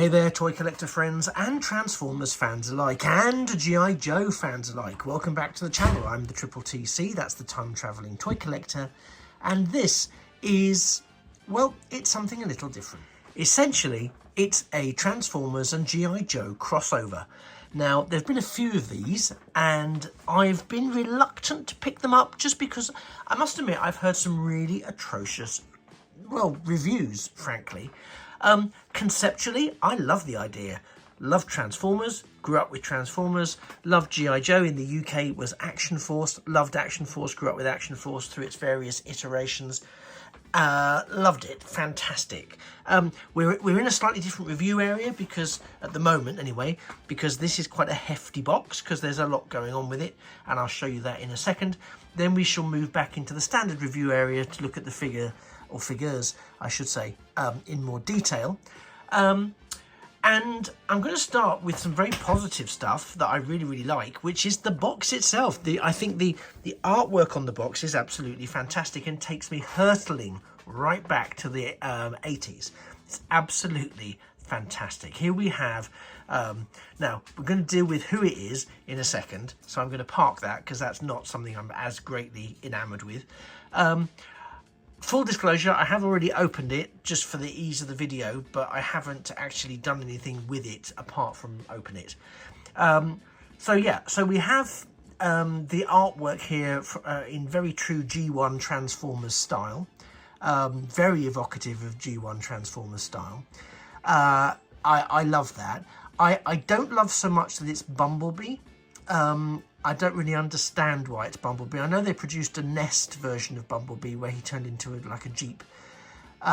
Hey there, toy collector friends and Transformers fans alike and G.I. Joe fans alike. Welcome back to the channel. I'm the Triple TC, that's the time travelling toy collector, and this is, well, it's something a little different. Essentially, it's a Transformers and G.I. Joe crossover. Now, there's been a few of these, and I've been reluctant to pick them up just because, I must admit, I've heard some really atrocious, well, reviews, frankly. Conceptually, I love the idea. Love Transformers, grew up with Transformers, loved G.I. Joe. In the UK was Action Force, loved Action Force, grew up with Action Force through its various iterations. Loved it, fantastic. We're in a slightly different review area because, at the moment anyway, because this is quite a hefty box because there's a lot going on with it, and I'll show you that in a second. Then we shall move back into the standard review area to look at the figure, or figures, I should say, in more detail. And I'm going to start with some very positive stuff that I really like, which is the box itself. I think the artwork on the box is absolutely fantastic and takes me hurtling right back to the 80s. It's absolutely fantastic. Here we have, now we're going to deal with who it is in a second, so I'm going to park that because that's not something I'm as greatly enamoured with. Full disclosure, I have already opened it just for the ease of the video, but I haven't actually done anything with it apart from open it. So yeah, so we have the artwork here in very true G1 Transformers style. Very evocative of G1 Transformers style. I love that. I don't love so much that it's Bumblebee. I don't really understand why it's Bumblebee. I know they produced a Nest version of Bumblebee where he turned into like a Jeep. You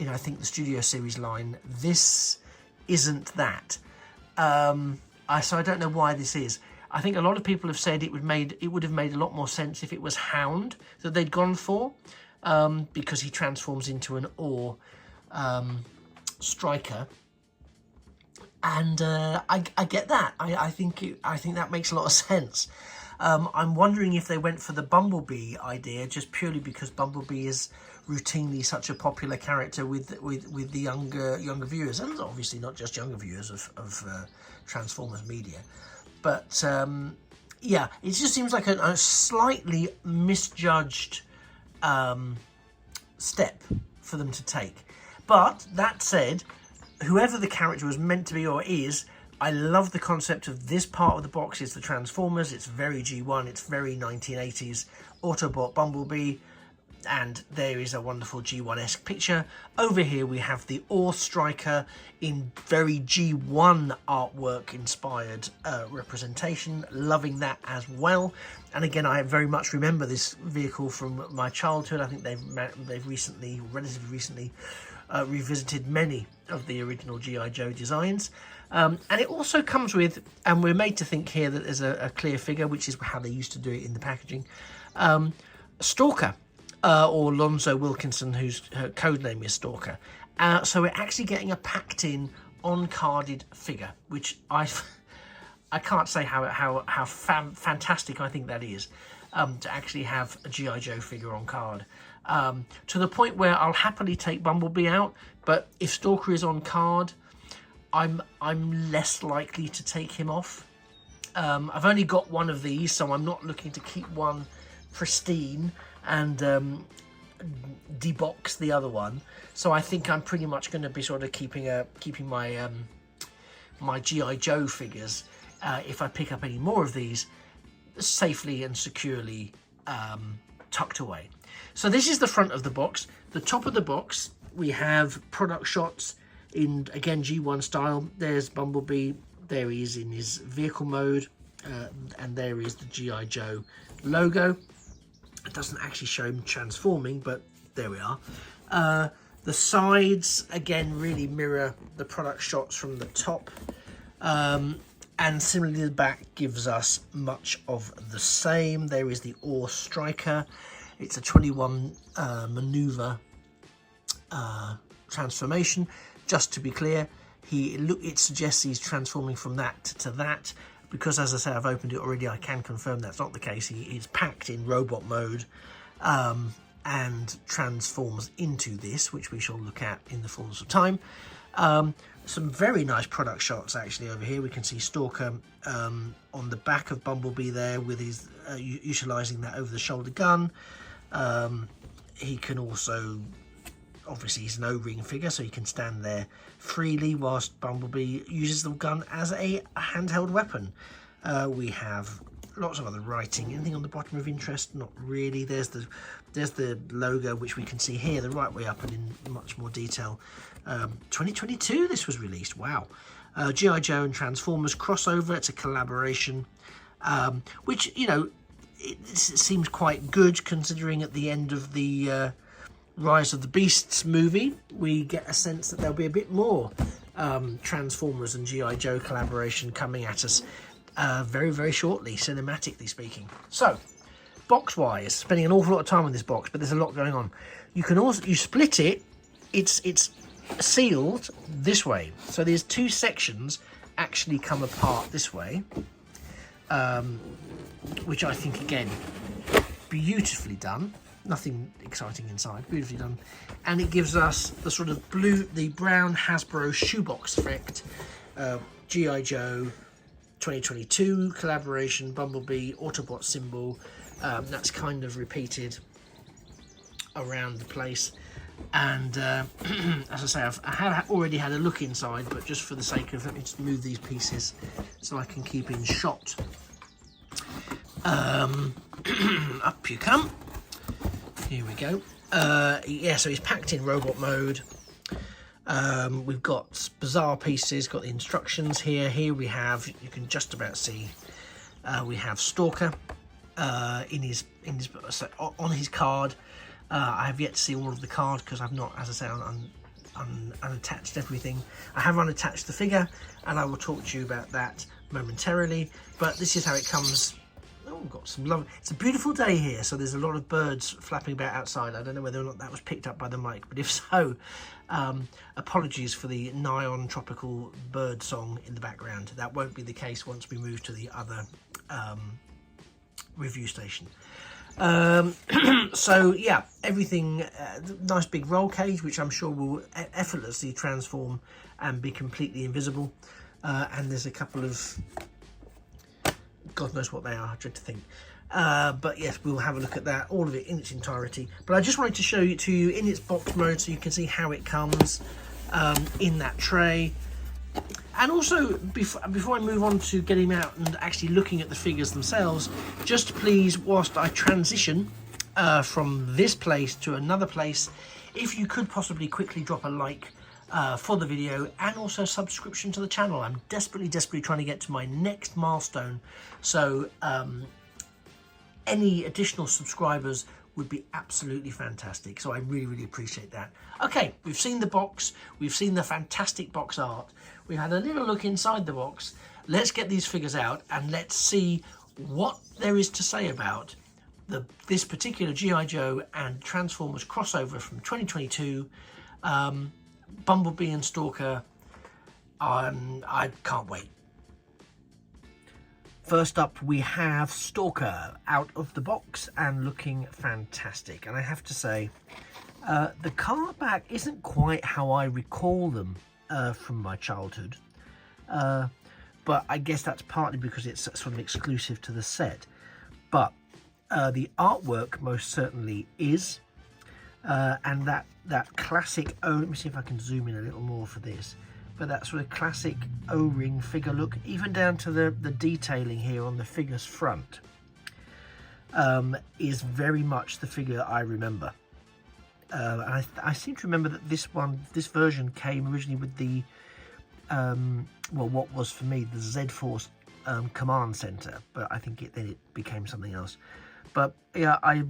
know, I think the Studio Series line. This isn't that. So I don't know why this is. I think a lot of people have said it would have made a lot more sense if it was Hound that they'd gone for, because he transforms into an ore striker. And I get that. I think that makes a lot of sense. I'm wondering if they went for the Bumblebee idea just purely because Bumblebee is routinely such a popular character with the younger viewers, and obviously not just younger viewers of Transformers media. But yeah, it just seems like a slightly misjudged step for them to take. But that said, whoever the character was meant to be or is, I love the concept of this part of the box. Is the Transformers. It's very G1. It's very 1980s. Autobot Bumblebee. And there is a wonderful G1-esque picture. Over here we have the Ore Striker in very G1 artwork inspired representation. Loving that as well. And again, I very much remember this vehicle from my childhood. I think they've recently, relatively recently, revisited many of the original G.I. Joe designs. And it also comes with, and we're made to think here that there's a clear figure, which is how they used to do it in the packaging, Stalker, or Lonzo Wilkinson, whose her code name is Stalker. So we're actually getting a packed in on-carded figure, which I can't say how fantastic I think that is, to actually have a G.I. Joe figure on card. To the point where I'll happily take Bumblebee out, but if Stalker is on card, I'm less likely to take him off. I've only got one of these, so I'm not looking to keep one pristine and debox the other one. So I think I'm pretty much going to be sort of keeping my my G.I. Joe figures, if I pick up any more of these, safely and securely tucked away. So this is the front of the box. The top of the box, we have product shots in, again, G1 style. There's Bumblebee. There he is in his vehicle mode. And there is the G.I. Joe logo. It doesn't actually show him transforming, but there we are. The sides, again, really mirror the product shots from the top. And similarly, the back gives us much of the same. There is the Ore Striker. It's a 21 maneuver transformation. Just to be clear, it suggests he's transforming from that to that. Because, as I say, I've opened it already, I can confirm that's not the case. He is packed in robot mode and transforms into this, which we shall look at in the fullness of time. Some very nice product shots actually over here. We can see Stalker on the back of Bumblebee there with his utilising that over-the-shoulder gun. He can also, obviously he's an O-ring figure, so he can stand there freely whilst Bumblebee uses the gun as a handheld weapon. We have lots of other writing. Anything on the bottom of interest? Not really. There's the logo, which we can see here the right way up and in much more detail. 2022 this was released. Wow. G.I. Joe and Transformers crossover. It's a collaboration, which, you know, it seems quite good considering at the end of the Rise of the Beasts movie we get a sense that there'll be a bit more Transformers and G.I. Joe collaboration coming at us very, very shortly, cinematically speaking. So, box-wise, spending an awful lot of time on this box, but there's a lot going on. You can also, you split it, it's sealed this way. So there's two sections actually come apart this way, which I think, again, beautifully done. Nothing exciting inside, beautifully done. And it gives us the sort of the brown Hasbro shoebox effect. G.I. Joe 2022 collaboration, Bumblebee, Autobot symbol. That's kind of repeated around the place. And as I say, I have already had a look inside, but just for the sake of, let me just move these pieces so I can keep in shot. Up you come. Here we go. Yeah, so he's packed in robot mode. We've got bizarre pieces, got the instructions here. Here we have, you can just about see, we have Stalker on his card. I have yet to see all of the card because I've not, as I say, unattached everything. I have unattached the figure, and I will talk to you about that momentarily. But this is how it comes. Oh, we've got some love. It's a beautiful day here, so there's a lot of birds flapping about outside. I don't know whether or not that was picked up by the mic, but if so, apologies for the neon tropical bird song in the background. That won't be the case once we move to the other review station. So yeah, everything, nice big roll cage, which I'm sure will effortlessly transform and be completely invisible. And there's a couple of, God knows what they are, I dread to think. But yes, we'll have a look at that, all of it in its entirety. But I just wanted to show it to you in its box mode so you can see how it comes in that tray. And also, before I move on to getting out and actually looking at the figures themselves, just please, whilst I transition from this place to another place, if you could possibly quickly drop a like for the video and also subscription to the channel. I'm desperately trying to get to my next milestone. So any additional subscribers would be absolutely fantastic. So I really appreciate that. Okay, we've seen the box. We've seen the fantastic box art. We've had a little look inside the box. Let's get these figures out and let's see what there is to say about this particular G.I. Joe and Transformers crossover from 2022. Bumblebee and Stalker. I can't wait. First up, we have Stalker out of the box and looking fantastic. And I have to say, the card back isn't quite how I recall them from my childhood. But I guess that's partly because it's sort of exclusive to the set. But the artwork most certainly is. And that classic, let me see if I can zoom in a little more for this. But that sort of classic O-ring figure look, even down to the detailing here on the figure's front, is very much the figure I remember. And I seem to remember that this version came originally with the, well, what was for me the Z-Force command center, but I think then it became something else. But yeah, I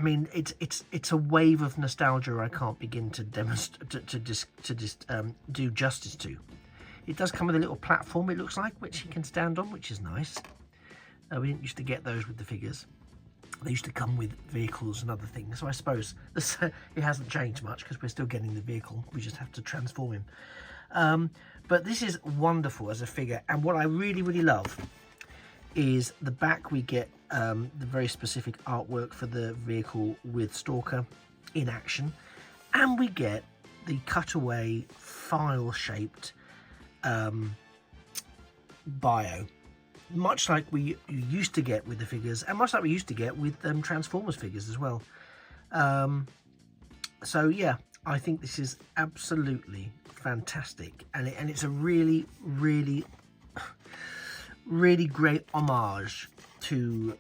mean, it's a wave of nostalgia I can't begin to do justice to. It does come with a little platform, it looks like, which he can stand on, which is nice. We didn't used to get those with the figures. They used to come with vehicles and other things, so I suppose it hasn't changed much because we're still getting the vehicle. We just have to transform him. But this is wonderful as a figure, and what I really love is the back. We get the very specific artwork for the vehicle with Stalker in action, and we get the cutaway file shaped bio, much like we used to get with the figures, and much like we used to get with Transformers figures as well. So yeah, I think this is absolutely fantastic, and it's a really great homage to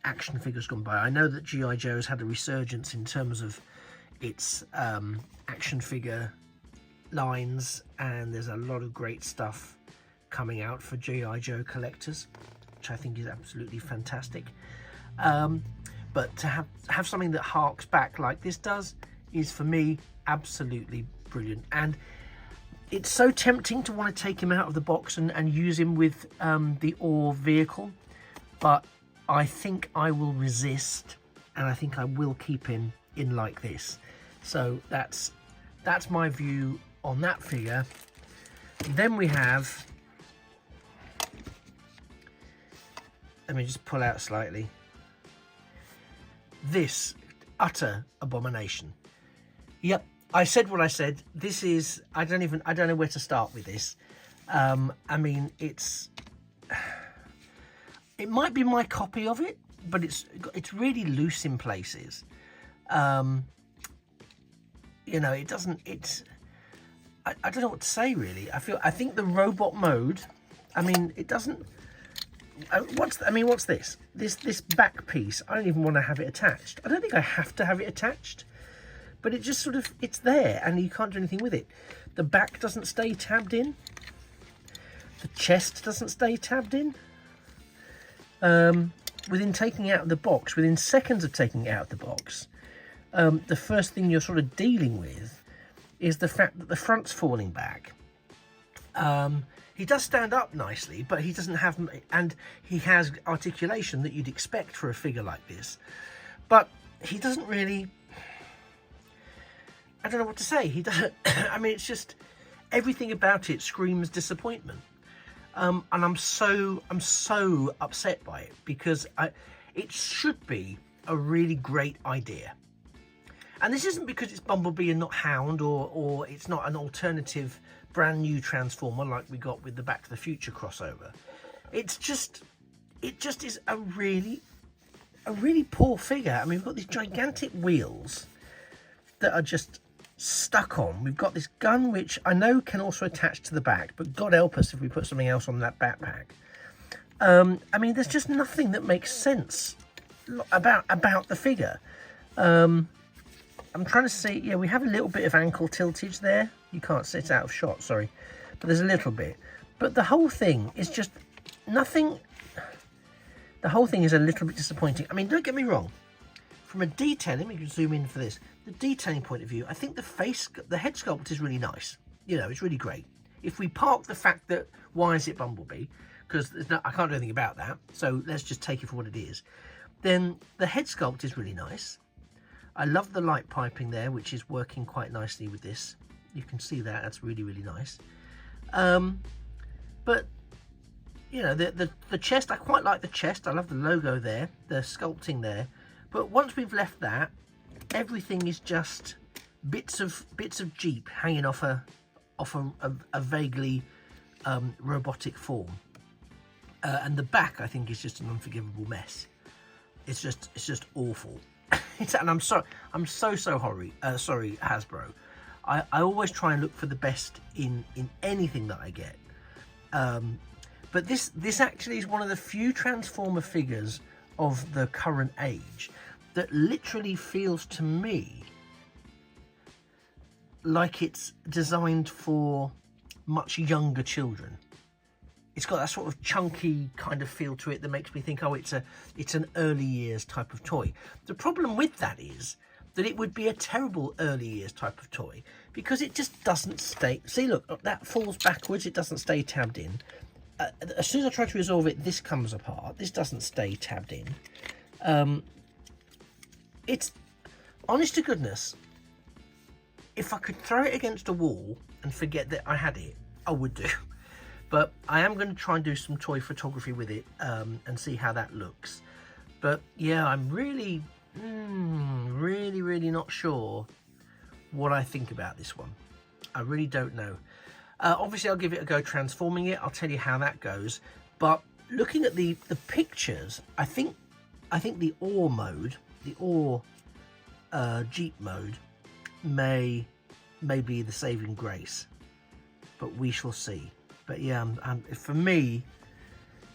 action figures gone by. I know that G.I. Joe has had a resurgence in terms of its action figure lines, and there's a lot of great stuff coming out for G.I. Joe collectors, which I think is absolutely fantastic. But to have something that harks back like this does is, for me, absolutely brilliant. And it's so tempting to want to take him out of the box and use him with the ore vehicle, but I think I will resist, and I think I will keep him in like this. So that's my view on that figure. Then we have, let me just pull out slightly, this utter abomination. Yep, I said what I said. This is, I don't know where to start with this. I mean, it might be my copy of it, but it's really loose in places. You know, I don't know what to say really. I think the robot mode, I mean, it doesn't, what's this? This back piece, I don't even want to have it attached. I don't think I have to have it attached, but it just sort of, it's there and you can't do anything with it. The back doesn't stay tabbed in. The chest doesn't stay tabbed in. Within taking it out of the box, within seconds of taking it out of the box, the first thing you're sort of dealing with is the fact that the front's falling back. He does stand up nicely, but he doesn't have, and he has articulation that you'd expect for a figure like this, but he doesn't really, I don't know what to say. He doesn't, I mean, it's just, everything about it screams disappointment. And I'm so upset by it, because it should be a really great idea. And this isn't because it's Bumblebee and not Hound, or it's not an alternative brand new Transformer like we got with the Back to the Future crossover. It just is a really poor figure. I mean, we've got these gigantic wheels that are just stuck on. We've got this gun, which I know can also attach to the back, but God help us if we put something else on that backpack. I mean, there's just nothing that makes sense about the figure. I'm trying to see, yeah, we have a little bit of ankle tiltage there. You can't see it out of shot, sorry, but there's a little bit. But the whole thing is just nothing. The whole thing is a little bit disappointing. I mean, don't get me wrong. From a detailing, let me zoom in for this. The detailing point of view, I think the head sculpt is really nice. You know, it's really great. If we park the fact that, why is it Bumblebee? Because I can't do anything about that. So let's just take it for what it is. Then the head sculpt is really nice. I love the light piping there, which is working quite nicely with this. You can see that, that's really nice. But you know, the chest, I quite like the chest. I love the logo there, the sculpting there. But once we've left that, everything is just bits of Jeep hanging off a vaguely robotic form. And the back, I think, is just an unforgivable mess. It's just awful. And I'm so sorry, Hasbro. I always try and look for the best in anything that I get. But this actually is one of the few Transformer figures of the current age that literally feels to me like it's designed for much younger children. It's got that sort of chunky kind of feel to it that makes me think, oh, it's an early years type of toy. The problem with that is that it would be a terrible early years type of toy because it just doesn't stay. See, look, that falls backwards. It doesn't stay tabbed in. As soon as I try to resolve it, this comes apart. This doesn't stay tabbed in. It's, honest to goodness, if I could throw it against a wall and forget that I had it, I would do. But I am going to try and do some toy photography with it and see how that looks. But yeah, I'm really not sure what I think about this one. I really don't know. Obviously, I'll give it a go transforming it. I'll tell you how that goes. But looking at the pictures, I think the ore mode, the ore Jeep mode, may be the saving grace. But we shall see. But yeah, for me,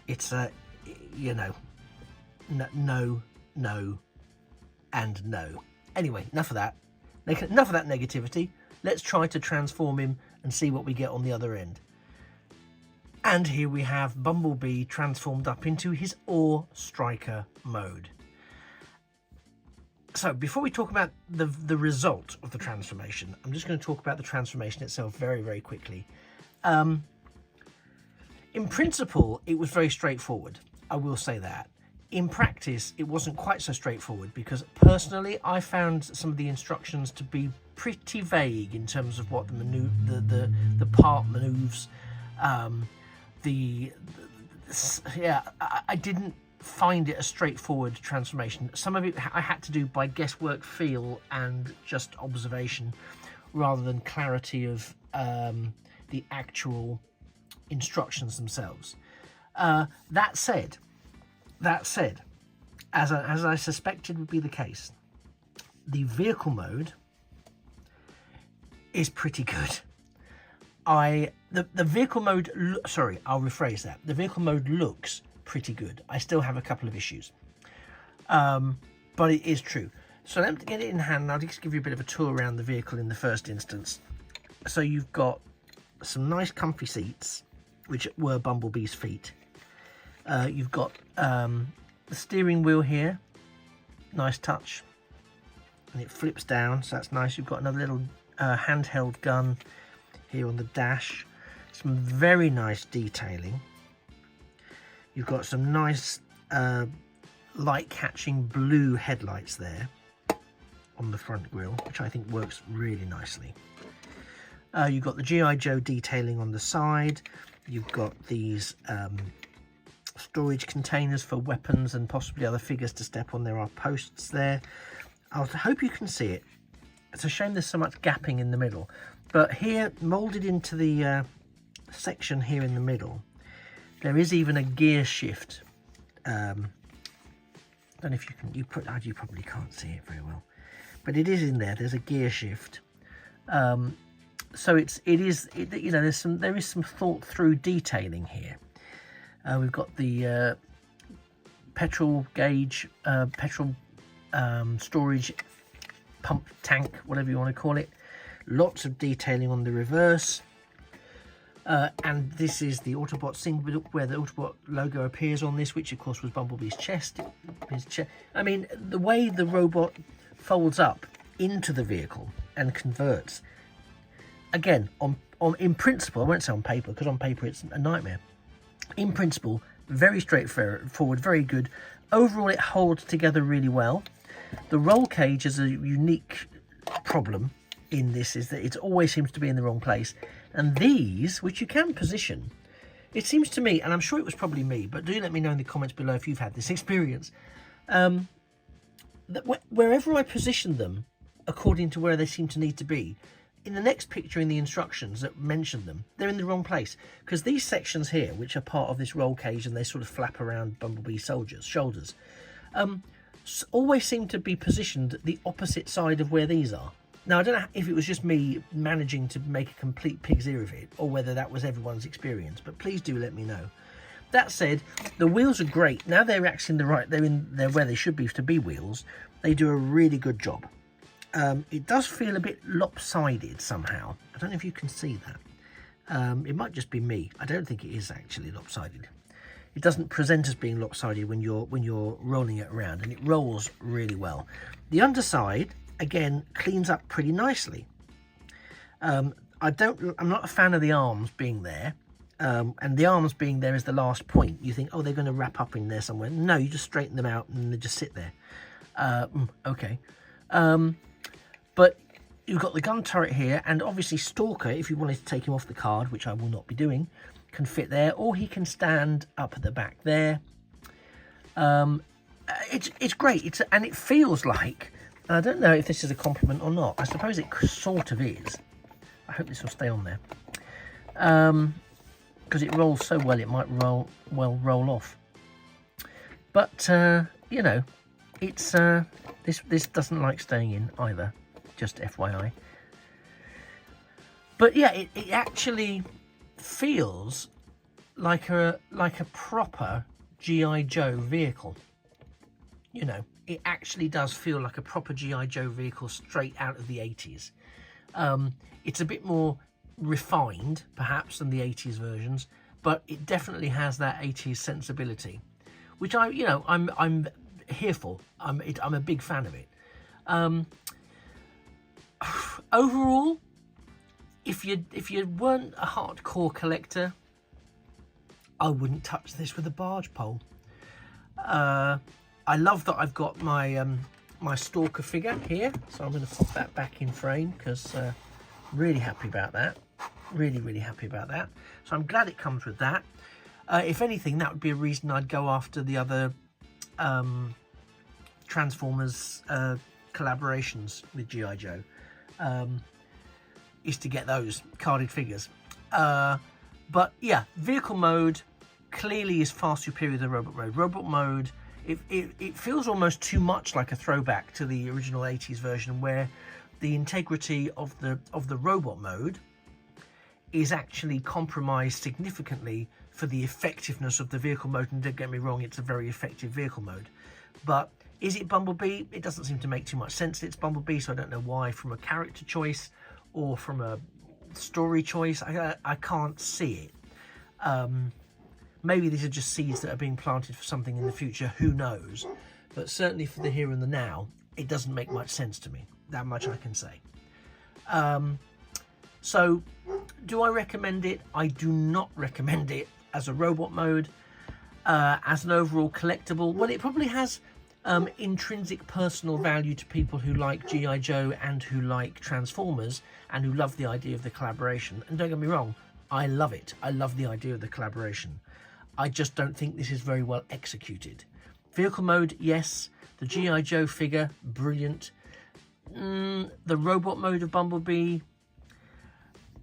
it's a, you know, no, and no. Anyway, enough of that. Enough of that negativity. Let's try to transform him and see what we get on the other end. And here we have Bumblebee transformed up into his Ore Striker mode. So before we talk about the result of the transformation, I'm just going to talk about the transformation itself very, very quickly. In principle, it was very straightforward. I will say that. In practice, it wasn't quite so straightforward because personally, I found some of the instructions to be pretty vague in terms of what the part moves. I didn't find it a straightforward transformation. Some of it I had to do by guesswork, feel, and just observation, rather than clarity of the actual instructions themselves. That said, as I suspected would be the case, the vehicle mode is pretty good. The vehicle mode, sorry, I'll rephrase that. The vehicle mode looks pretty good. I still have a couple of issues, but it is true. So let me get it in hand and I'll just give you a bit of a tour around the vehicle in the first instance. So you've got some nice comfy seats, which were Bumblebee's feet. You've got the steering wheel here, nice touch, and it flips down, so that's nice. You've got another little handheld gun here on the dash, some very nice detailing. You've got some nice light catching blue headlights there on the front grille, which I think works really nicely. You've got the G.I. Joe detailing on the side. You've got these storage containers for weapons and possibly other figures to step on. There are posts there. I hope you can see it. It's a shame there's so much gapping in the middle, but here, molded into the section here in the middle, there is even a gear shift. I don't know if you can, you probably can't see it very well, but it is in there. There's a gear shift. So there is some thought through detailing here. We've got the petrol gauge, petrol storage pump tank, whatever you want to call it. Lots of detailing on the reverse. And this is the Autobot symbol where the Autobot logo appears on this, which of course was Bumblebee's chest. I mean, the way the robot folds up into the vehicle and converts, again, in principle, I won't say on paper, because on paper it's a nightmare. In principle, very straightforward, very good. Overall, it holds together really well. The roll cage is a unique problem in this, is that it always seems to be in the wrong place. And these, which you can position, it seems to me, and I'm sure it was probably me, but do let me know in the comments below if you've had this experience, that wherever I position them, according to where they seem to need to be, in the next picture in the instructions that mention them, they're in the wrong place. Because these sections here, which are part of this roll cage and they sort of flap around Bumblebee's shoulders, always seem to be positioned the opposite side of where these are. Now, I don't know if it was just me managing to make a complete pig's ear of it, or whether that was everyone's experience, but please do let me know. That said, the wheels are great. Now they're actually they're where they should be to be wheels. They do a really good job. It does feel a bit lopsided somehow. I don't know if you can see that. It might just be me. I don't think it is actually lopsided. It doesn't present as being lopsided when you're rolling it around, and it rolls really well. The underside, again, cleans up pretty nicely. I'm not a fan of the arms being there, and the arms being there is the last point. You think, oh, they're going to wrap up in there somewhere. No, you just straighten them out and they just sit there. Okay. But you've got the gun turret here, and obviously Stalker, if you wanted to take him off the card, which I will not be doing, can fit there, or he can stand up at the back there. It's great. And it feels like I don't know if this is a compliment or not. I suppose it sort of is. I hope this will stay on there. Because it rolls so well, it might roll off. But, you know, it's this doesn't like staying in either, just FYI. But yeah, it actually feels like a proper G.I. Joe vehicle. You know, it actually does feel like a proper G.I. Joe vehicle straight out of the 80s. It's a bit more refined, perhaps, than the 80s versions, but it definitely has that 80s sensibility, which I'm here for. I'm a big fan of it. Overall, if you weren't a hardcore collector, I wouldn't touch this with a barge pole. I love that I've got my my Stalker figure here, so I'm going to pop that back in frame because really happy about that. Really happy about that. So I'm glad it comes with that. If anything, that would be a reason I'd go after the other Transformers collaborations with G.I. Joe, is to get those carded figures. But yeah, vehicle mode clearly is far superior to robot mode. Robot mode, it feels almost too much like a throwback to the original 80s version, where the integrity of the robot mode is actually compromised significantly for the effectiveness of the vehicle mode. And don't get me wrong, it's a very effective vehicle mode. But is it Bumblebee? It doesn't seem to make too much sense that it's Bumblebee, so I don't know why, from a character choice or from a story choice, I can't see it. Maybe these are just seeds that are being planted for something in the future, who knows? But certainly for the here and the now, it doesn't make much sense to me. That much I can say. So, do I recommend it? I do not recommend it as a robot mode. As an overall collectible, well, it probably has intrinsic personal value to people who like G.I. Joe and who like Transformers and who love the idea of the collaboration. And don't get me wrong, I love it. I love the idea of the collaboration. I just don't think this is very well executed. Vehicle mode, yes. The G.I. Joe figure, brilliant. The robot mode of Bumblebee,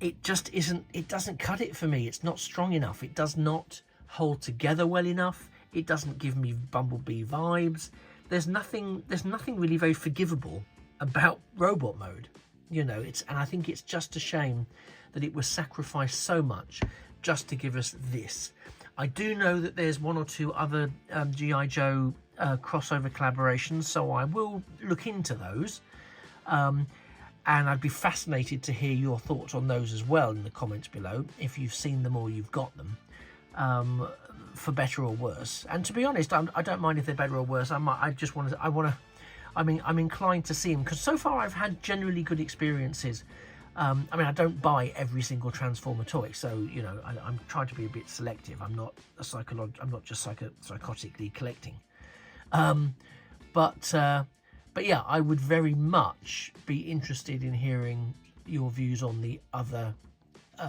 it just isn't, it doesn't cut it for me. It's not strong enough. It does not hold together well enough. It doesn't give me Bumblebee vibes. There's nothing really very forgivable about robot mode. You know, and I think it's just a shame that it was sacrificed so much just to give us this. I do know that there's one or two other G.I. Joe crossover collaborations, so I will look into those. And I'd be fascinated to hear your thoughts on those as well in the comments below, if you've seen them or you've got them, for better or worse. And to be honest, I don't mind if they're better or worse. I'm inclined to see them, because so far I've had generally good experiences. I mean, I don't buy every single Transformer toy, so you know, I'm trying to be a bit selective. I'm not just psychotically collecting. But yeah, I would very much be interested in hearing your views on the other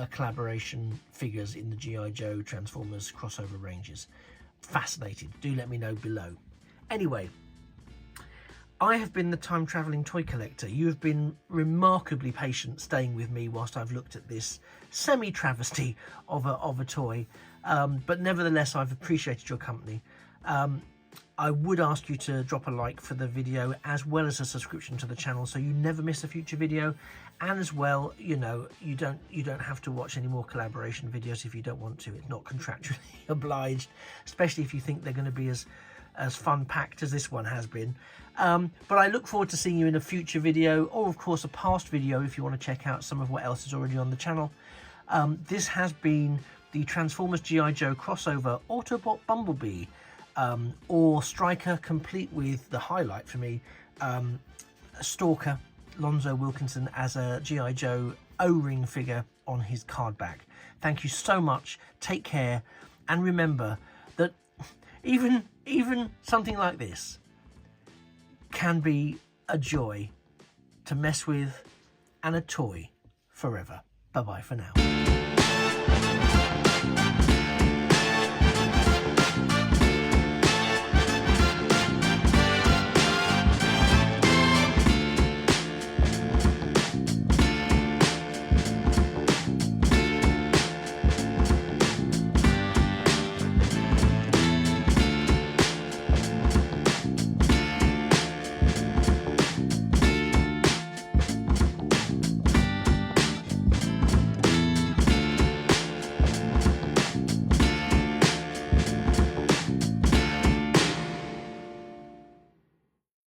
collaboration figures in the G.I. Joe Transformers crossover ranges. Fascinated. Do let me know below. Anyway, I have been the time-travelling toy collector. You have been remarkably patient staying with me whilst I've looked at this semi-travesty of a toy. But nevertheless, I've appreciated your company. I would ask you to drop a like for the video, as well as a subscription to the channel, so you never miss a future video. And as well, you know, you don't have to watch any more collaboration videos if you don't want to. It's not contractually obliged, especially if you think they're going to be as fun-packed as this one has been. But I look forward to seeing you in a future video, or of course a past video if you want to check out some of what else is already on the channel. This has been the Transformers G.I. Joe crossover Autobot Bumblebee, or Striker, complete with the highlight for me, Stalker, Lonzo Wilkinson as a G.I. Joe O-ring figure on his card back. Thank you so much, take care, and remember that even something like this can be a joy to mess with and a toy forever. Bye-bye for now.